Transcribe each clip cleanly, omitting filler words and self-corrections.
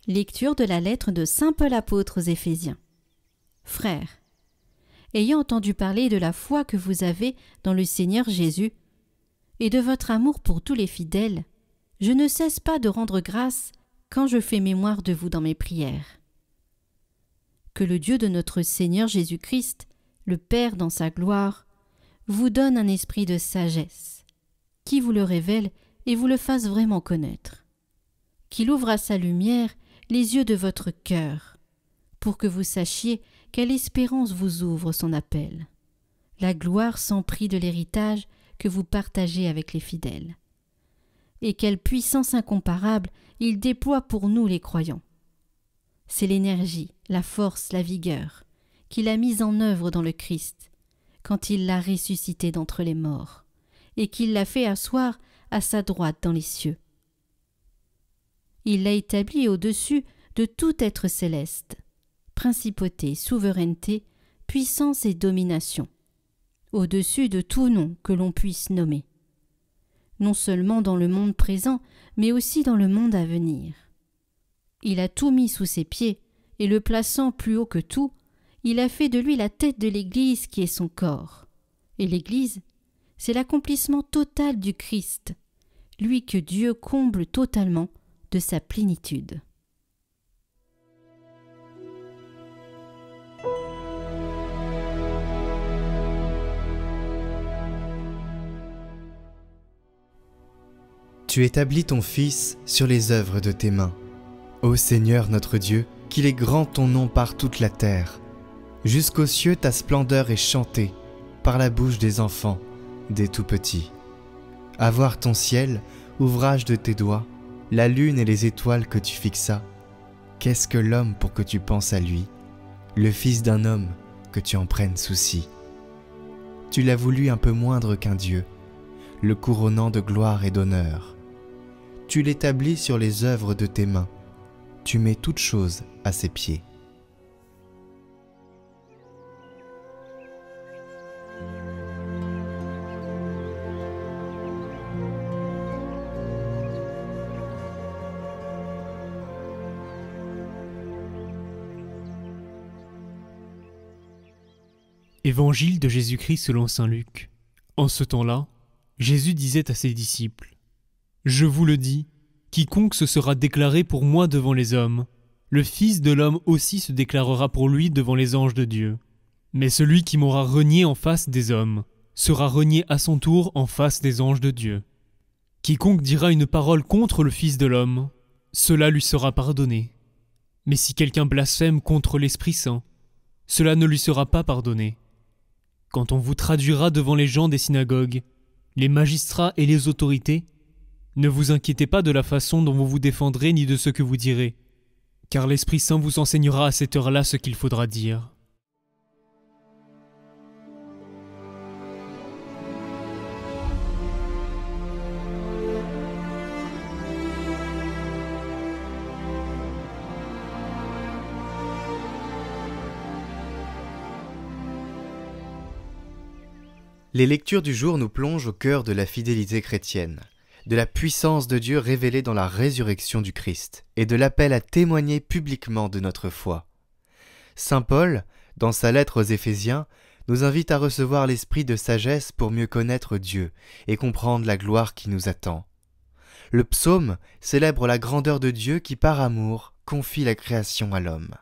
Lecture de la lettre de saint Paul apôtre aux Éphésiens. Frères, ayant entendu parler de la foi que vous avez dans le Seigneur Jésus et de votre amour pour tous les fidèles, je ne cesse pas de rendre grâce quand je fais mémoire de vous dans mes prières. Que le Dieu de notre Seigneur Jésus-Christ, le Père dans sa gloire, vous donne un esprit de sagesse, qui vous le révèle et vous le fasse vraiment connaître, qu'il ouvre à sa lumière les yeux de votre cœur, pour que vous sachiez quelle espérance vous ouvre son appel, la gloire sans prix de l'héritage que vous partagez avec les fidèles, et quelle puissance incomparable il déploie pour nous les croyants. C'est l'énergie, la force, la vigueur qu'il a mise en œuvre dans le Christ, quand il l'a ressuscité d'entre les morts, et qu'il l'a fait asseoir à sa droite dans les cieux. Il l'a établi au-dessus de tout être céleste, principauté, souveraineté, puissance et domination, au-dessus de tout nom que l'on puisse nommer, non seulement dans le monde présent, mais aussi dans le monde à venir. Il a tout mis sous ses pieds, et le plaçant plus haut que tout, il a fait de lui la tête de l'Église qui est son corps. Et l'Église, c'est l'accomplissement total du Christ, lui que Dieu comble totalement de sa plénitude. Tu établis ton Fils sur les œuvres de tes mains. Ô Seigneur notre Dieu, qu'il est grand ton nom par toute la terre. Jusqu'aux cieux ta splendeur est chantée par la bouche des enfants, des tout-petits. À voir ton ciel, ouvrage de tes doigts, la lune et les étoiles que tu fixas. Qu'est-ce que l'homme pour que tu penses à lui, le fils d'un homme que tu en prennes souci. Tu l'as voulu un peu moindre qu'un Dieu, le couronnant de gloire et d'honneur. Tu l'établis sur les œuvres de tes mains, tu mets toutes choses à ses pieds. Évangile de Jésus-Christ selon saint Luc. En ce temps-là, Jésus disait à ses disciples : « Je vous le dis, quiconque se sera déclaré pour moi devant les hommes, le Fils de l'homme aussi se déclarera pour lui devant les anges de Dieu. Mais celui qui m'aura renié en face des hommes sera renié à son tour en face des anges de Dieu. Quiconque dira une parole contre le Fils de l'homme, cela lui sera pardonné. Mais si quelqu'un blasphème contre l'Esprit Saint, cela ne lui sera pas pardonné. Quand on vous traduira devant les gens des synagogues, les magistrats et les autorités, ne vous inquiétez pas de la façon dont vous vous défendrez ni de ce que vous direz, car l'Esprit Saint vous enseignera à cette heure-là ce qu'il faudra dire. » Les lectures du jour nous plongent au cœur de la fidélité chrétienne, de la puissance de Dieu révélée dans la résurrection du Christ et de l'appel à témoigner publiquement de notre foi. Saint Paul, dans sa lettre aux Éphésiens, nous invite à recevoir l'esprit de sagesse pour mieux connaître Dieu et comprendre la gloire qui nous attend. Le psaume célèbre la grandeur de Dieu qui, par amour, confie la création à l'homme.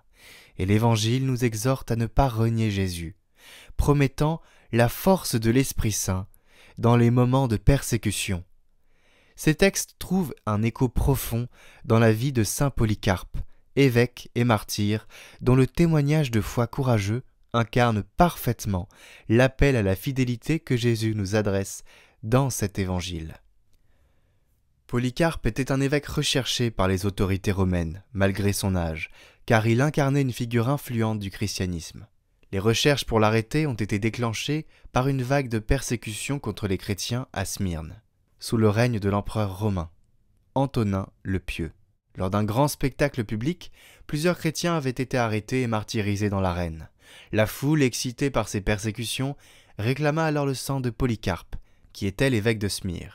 Et l'Évangile nous exhorte à ne pas renier Jésus, promettant la force de l'Esprit Saint dans les moments de persécution. Ces textes trouvent un écho profond dans la vie de saint Polycarpe, évêque et martyr, dont le témoignage de foi courageux incarne parfaitement l'appel à la fidélité que Jésus nous adresse dans cet évangile. Polycarpe était un évêque recherché par les autorités romaines, malgré son âge, car il incarnait une figure influente du christianisme. Les recherches pour l'arrêter ont été déclenchées par une vague de persécutions contre les chrétiens à Smyrne, sous le règne de l'empereur romain, Antonin le Pieux. Lors d'un grand spectacle public, plusieurs chrétiens avaient été arrêtés et martyrisés dans l'arène. La foule, excitée par ces persécutions, réclama alors le sang de Polycarpe, qui était l'évêque de Smyrne.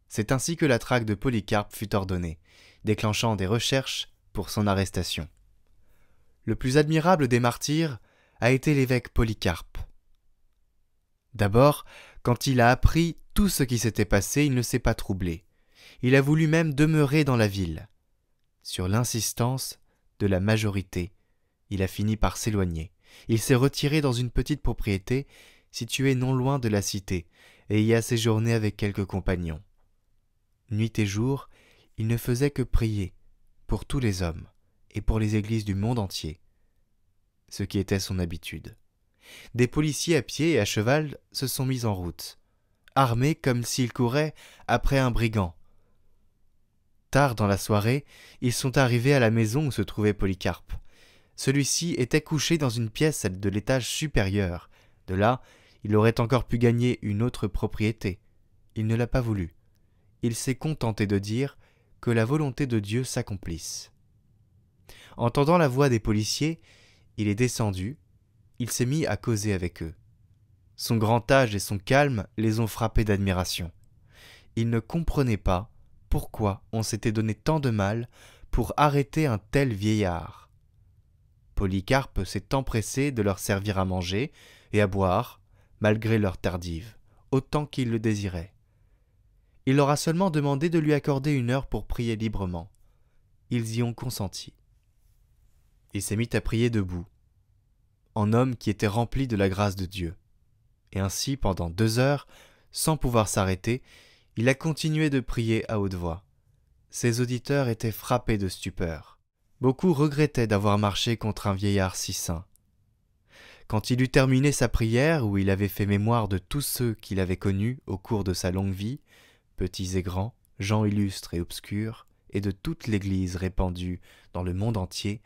C'est ainsi que la traque de Polycarpe fut ordonnée, déclenchant des recherches pour son arrestation. Le plus admirable des martyrs a été l'évêque Polycarpe. D'abord, quand il a appris tout ce qui s'était passé, il ne s'est pas troublé. Il a voulu même demeurer dans la ville. Sur l'insistance de la majorité, il a fini par s'éloigner. Il s'est retiré dans une petite propriété située non loin de la cité et y a séjourné avec quelques compagnons. Nuit et jour, il ne faisait que prier pour tous les hommes et pour les églises du monde entier, ce qui était son habitude. Des policiers à pied et à cheval se sont mis en route, armés comme s'ils couraient après un brigand. Tard dans la soirée, ils sont arrivés à la maison où se trouvait Polycarpe. Celui-ci était couché dans une pièce de l'étage supérieur. De là, il aurait encore pu gagner une autre propriété. Il ne l'a pas voulu. Il s'est contenté de dire que la volonté de Dieu s'accomplisse. Entendant la voix des policiers, il est descendu, il s'est mis à causer avec eux. Son grand âge et son calme les ont frappés d'admiration. Il ne comprenait pas pourquoi on s'était donné tant de mal pour arrêter un tel vieillard. Polycarpe s'est empressé de leur servir à manger et à boire, malgré leur tardive, autant qu'ils le désiraient. Il leur a seulement demandé de lui accorder 1 heure pour prier librement. Ils y ont consenti. Il s'est mis à prier debout, en homme qui était rempli de la grâce de Dieu. Et ainsi, pendant 2 heures, sans pouvoir s'arrêter, il a continué de prier à haute voix. Ses auditeurs étaient frappés de stupeur. Beaucoup regrettaient d'avoir marché contre un vieillard si saint. Quand il eut terminé sa prière, où il avait fait mémoire de tous ceux qu'il avait connus au cours de sa longue vie, petits et grands, gens illustres et obscurs, et de toute l'Église répandue dans le monde entier,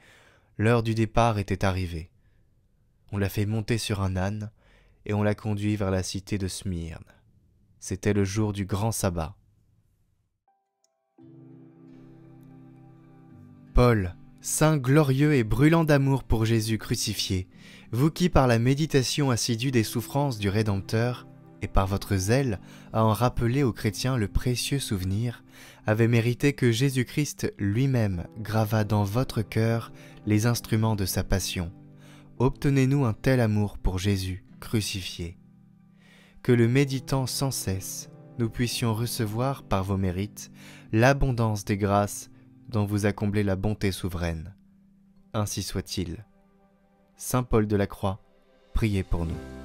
l'heure du départ était arrivée. On l'a fait monter sur un âne, et on l'a conduit vers la cité de Smyrne. C'était le jour du grand sabbat. Paul, saint glorieux et brûlant d'amour pour Jésus crucifié, vous qui par la méditation assidue des souffrances du Rédempteur, et par votre zèle à en rappeler aux chrétiens le précieux souvenir, avez mérité que Jésus-Christ lui-même gravât dans votre cœur les instruments de sa passion. Obtenez-nous un tel amour pour Jésus crucifié, que le méditant sans cesse, nous puissions recevoir par vos mérites l'abondance des grâces dont vous a comblé la bonté souveraine. Ainsi soit-il. Saint Paul de la Croix, priez pour nous.